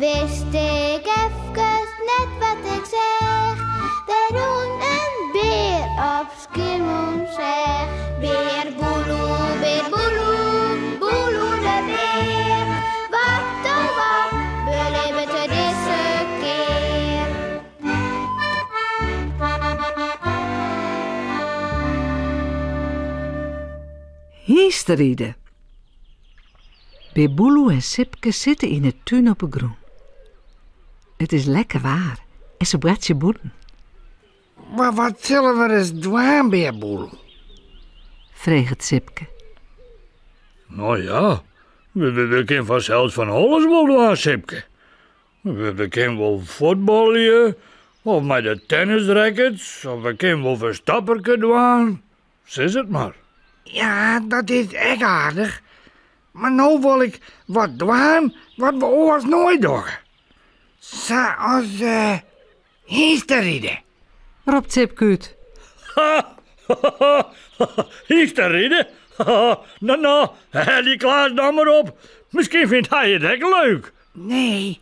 Wist ik even net wat ik zeg. Wij doen een beer op Schiermonnikoog. Beer boeloe, boeloe de beer. Wat oh wat, beleven we deze keer. Histeride. Beer Boeloe en Sipke zitten in het tuin op een groen. Het is lekker waar en ze brengt je boeten. Maar wat zullen we eens doen, Beer Boeloe? Vreegt Sipke. Nou ja, we kunnen vanzelfs van alles wel doen, Sipke. We kunnen wel voetballen, of met de tennisrackets, of we kunnen wel verstapperken doen. Zeg het maar. Ja, dat is echt aardig. Maar nou wil ik wat doen wat we oors nooit doen. Zoals histeride. Roept Sipke uit. Histeride? Nou, die Klaas dan maar op. Misschien vindt hij het echt leuk. Nee,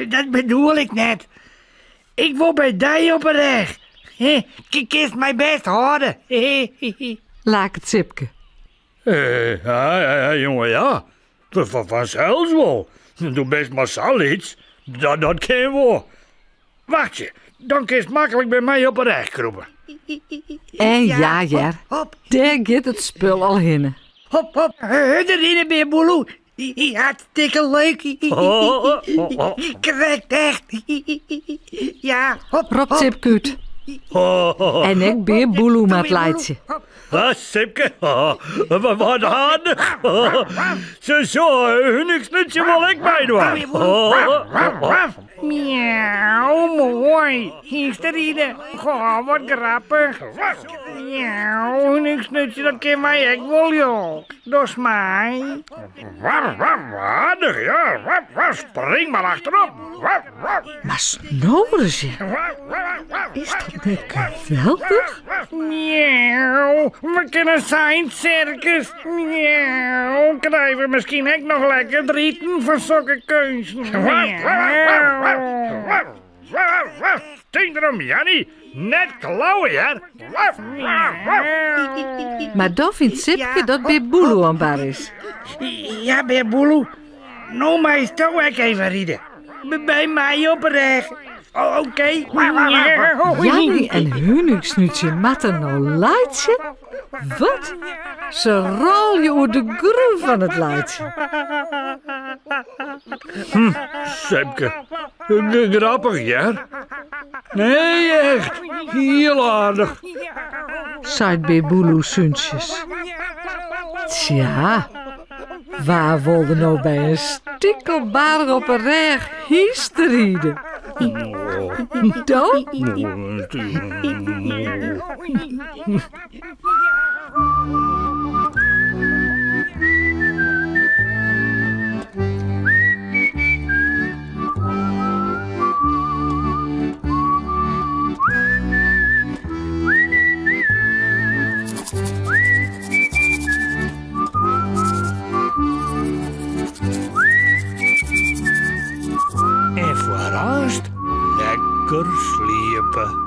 dat bedoel ik net. Ik wil bij die op een weg. Kist mij best houden. Laat het Sipke. Ja, jongen, ja. Vanzelfs wel. Doe best massaal iets. Dat kan wel. Wacht je, dan kun je makkelijk bij mij op een reg kroepen. En ja, Jer, Hop, daar gaat het spul al heen. hop. Erin, Beer Boeloe. Hartstikke leuk. Correct, echt. Ja, hop. Roept Sipke uit. En ik Beer Boeloe met leidje. Sipke, wat handig. Zo, hun snutje wil ik bij doen. Miauw, mooi. Histeride. Goh, wat grappig. Miauw, een snutje, dat ken mij echt wel, joh. Dat is mij. Handig, ja. Spring maar achterop. Maar snoren je. Is dat niet geweldig? Miauw, we kunnen zijn circus. Miauw, krijgen we misschien echt nog lekker drieten voor zulke keus. Miauw. Denk erom, Jannie. Net klauwen, hè? Maar dan vindt Sipke dat Beer Boeloe aan bar is. Ja, Beer Boeloe. Nou, maar is toch ook even rieden. Bij mij op weg. Oké. Jannie en Hunniksnutje matten nou leidje? Wat? Ze rol je over de groen van het leidje. Sipke, grappig, ja? Nee, echt. Heel aardig. Zei Beer Boeloe zuntjes. Tja, waar wilde nou bij een stikkelbaar op een reg histeride? Dan? En voorast lekker sliepen.